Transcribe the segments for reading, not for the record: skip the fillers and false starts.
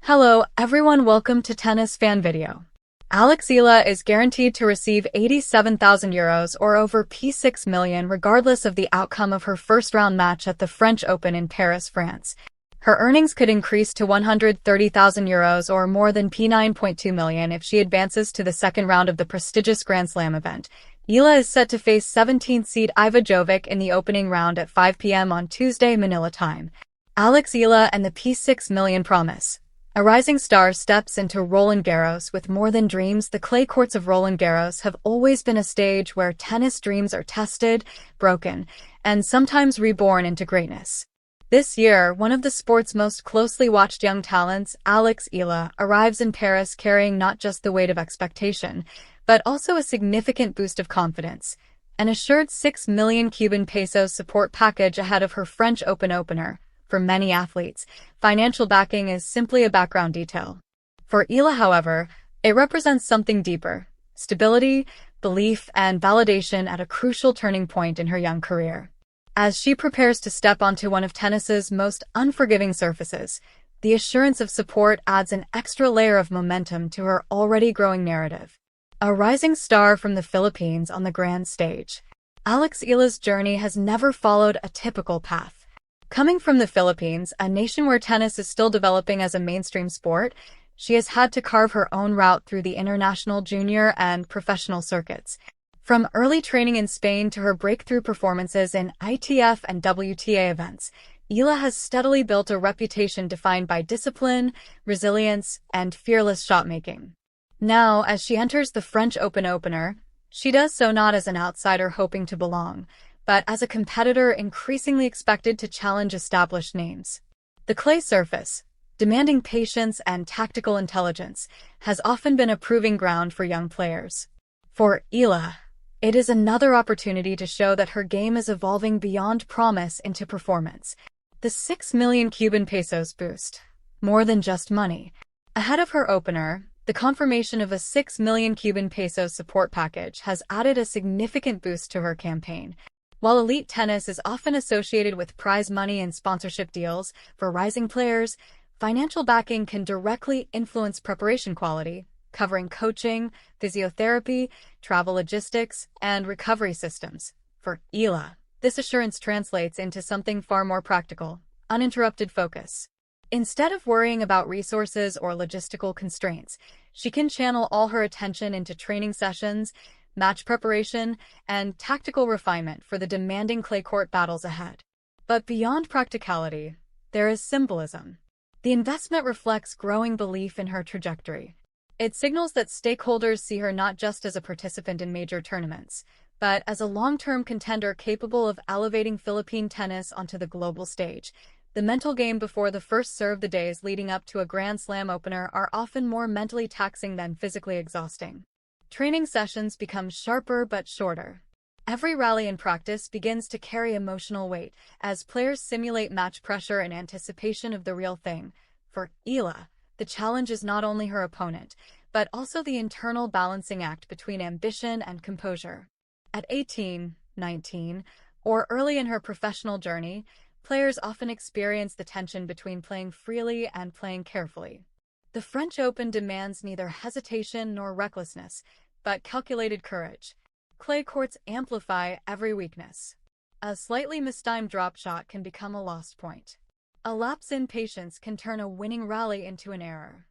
Hello everyone, welcome to Tennis Fan Video. Eala is guaranteed to receive €87,000 or over P6 million regardless of the outcome of her first-round match at the French Open in Paris, France. Her earnings could increase to €130,000 or more than P9.2 million if she advances to the second round of the prestigious Grand Slam event. Eala is set to face 17th seed Iva Jovic in the opening round at 5 p.m. on Tuesday, Manila time. Eala and the P6 million promise. A rising star steps into Roland Garros with more than dreams. The clay courts of Roland Garros have always been a stage where tennis dreams are tested, broken, and sometimes reborn into greatness. This year, one of the sport's most closely watched young talents, Eala, arrives in Paris carrying not just the weight of expectation, but also a significant boost of confidence. An assured 6 million Cuban pesos support package ahead of her French Open opener. For many athletes, financial backing is simply a background detail. For Eala, however, it represents something deeper: stability, belief, and validation at a crucial turning point in her young career. As she prepares to step onto one of tennis's most unforgiving surfaces, the assurance of support adds an extra layer of momentum to her already growing narrative. A rising star from the Philippines on the grand stage, Eala's journey has never followed a typical path. Coming from the Philippines, a nation where tennis is still developing as a mainstream sport, she has had to carve her own route through the international junior and professional circuits. From early training in Spain to her breakthrough performances in ITF and WTA events, Eala has steadily built a reputation defined by discipline, resilience, and fearless shot-making. Now, as she enters the French Open opener, she does so not as an outsider hoping to belong, but as a competitor increasingly expected to challenge established names. The clay surface, demanding patience and tactical intelligence, has often been a proving ground for young players. For Eala, it is another opportunity to show that her game is evolving beyond promise into performance. The 6 million Cuban pesos boost, more than just money. Ahead of her opener, the confirmation of a 6 million Cuban pesos support package has added a significant boost to her campaign. While elite tennis is often associated with prize money and sponsorship deals, for rising players, financial backing can directly influence preparation quality, covering coaching, physiotherapy, travel logistics, and recovery systems. For Eala, this assurance translates into something far more practical: uninterrupted focus. Instead of worrying about resources or logistical constraints, she can channel all her attention into training sessions, match preparation, and tactical refinement for the demanding clay court battles ahead. But beyond practicality, there is symbolism. The investment reflects growing belief in her trajectory. It signals that stakeholders see her not just as a participant in major tournaments, but as a long-term contender capable of elevating Philippine tennis onto the global stage. The mental game before the first serve. The days leading up to a Grand Slam opener are often more mentally taxing than physically exhausting. Training sessions become sharper but shorter. Every rally in practice begins to carry emotional weight as players simulate match pressure in anticipation of the real thing. For Eala, the challenge is not only her opponent, but also the internal balancing act between ambition and composure. At 18, 19, or early in her professional journey, players often experience the tension between playing freely and playing carefully. The French Open demands neither hesitation nor recklessness, but calculated courage. Clay courts amplify every weakness. A slightly mistimed drop shot can become a lost point. A lapse in patience can turn a winning rally into an error.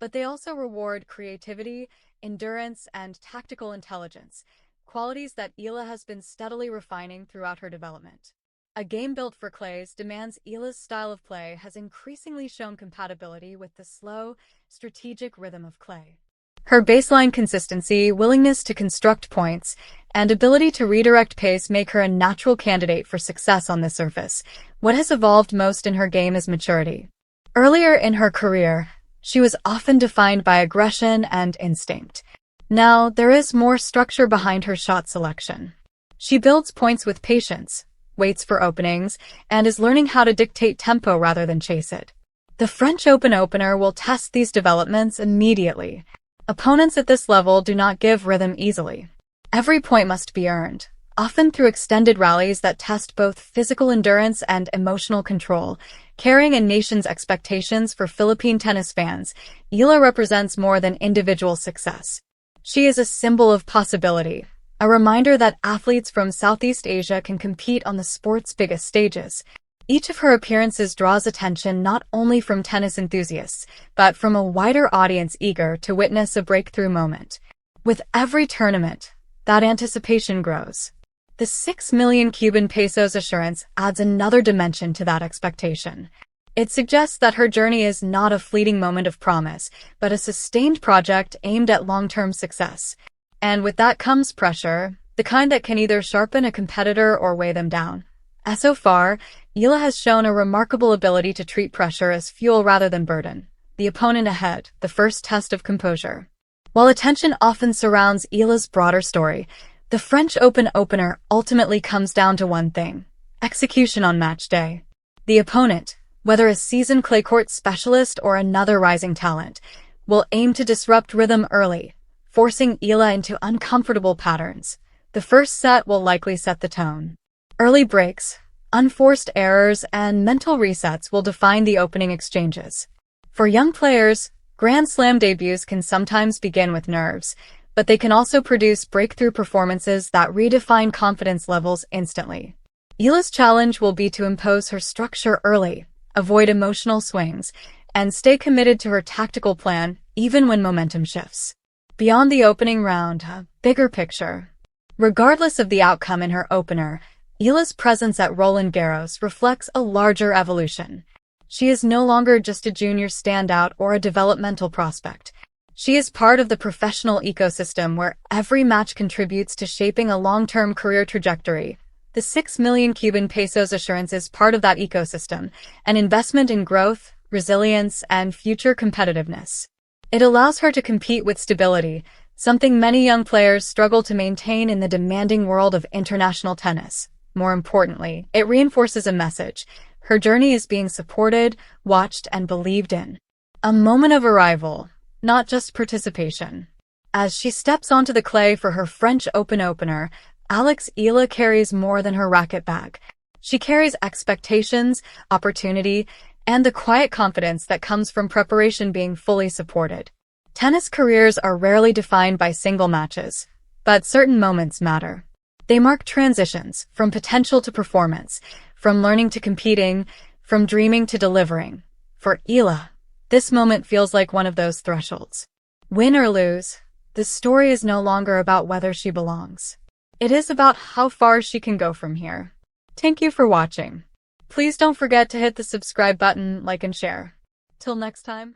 But they also reward creativity, endurance, and tactical intelligence, qualities that Eala has been steadily refining throughout her development. A game built for clays demands. Eala's style of play has increasingly shown compatibility with the slow, strategic rhythm of clay. Her baseline consistency, willingness to construct points, and ability to redirect pace make her a natural candidate for success on this surface. What has evolved most in her game is maturity. Earlier in her career, she was often defined by aggression and instinct. Now, there is more structure behind her shot selection. She builds points with patience, waits for openings, and is learning how to dictate tempo rather than chase it. The French Open opener will test these developments immediately. Opponents at this level do not give rhythm easily. Every point must be earned, often through extended rallies that test both physical endurance and emotional control. Carrying a nation's expectations for Philippine tennis fans, Eala represents more than individual success. She is a symbol of possibility, a reminder that athletes from Southeast Asia can compete on the sport's biggest stages. Each of her appearances draws attention not only from tennis enthusiasts, but from a wider audience eager to witness a breakthrough moment. With every tournament, that anticipation grows. The 6 million Cuban pesos assurance adds another dimension to that expectation. It suggests that her journey is not a fleeting moment of promise, but a sustained project aimed at long-term success. And with that comes pressure, the kind that can either sharpen a competitor or weigh them down. As so far, Eala has shown a remarkable ability to treat pressure as fuel rather than burden. The opponent ahead, the first test of composure. While attention often surrounds Eala's broader story, the French Open opener ultimately comes down to one thing: execution on match day. The opponent, whether a seasoned clay court specialist or another rising talent, will aim to disrupt rhythm early, forcing Eala into uncomfortable patterns. The first set will likely set the tone. Early breaks, unforced errors, and mental resets will define the opening exchanges. For young players, Grand Slam debuts can sometimes begin with nerves, but they can also produce breakthrough performances that redefine confidence levels instantly. Eala's challenge will be to impose her structure early, avoid emotional swings, and stay committed to her tactical plan even when momentum shifts. Beyond the opening round, a bigger picture. Regardless of the outcome in her opener, Eala's presence at Roland Garros reflects a larger evolution. She is no longer just a junior standout or a developmental prospect. She is part of the professional ecosystem where every match contributes to shaping a long-term career trajectory. The 6 million Cuban pesos assurance is part of that ecosystem, an investment in growth, resilience, and future competitiveness. It allows her to compete with stability, something many young players struggle to maintain in the demanding world of international tennis. More importantly, it reinforces a message: her journey is being supported, watched, and believed in. A moment of arrival, not just participation. As she steps onto the clay for her French Open opener, Eala carries more than her racket bag. She carries expectations, opportunity, and the quiet confidence that comes from preparation being fully supported. Tennis careers are rarely defined by single matches, but certain moments matter. They mark transitions from potential to performance, from learning to competing, from dreaming to delivering. For Eala, this moment feels like one of those thresholds. Win or lose, the story is no longer about whether she belongs. It is about how far she can go from here. Thank you for watching. Please don't forget to hit the subscribe button, like, and share. Till next time.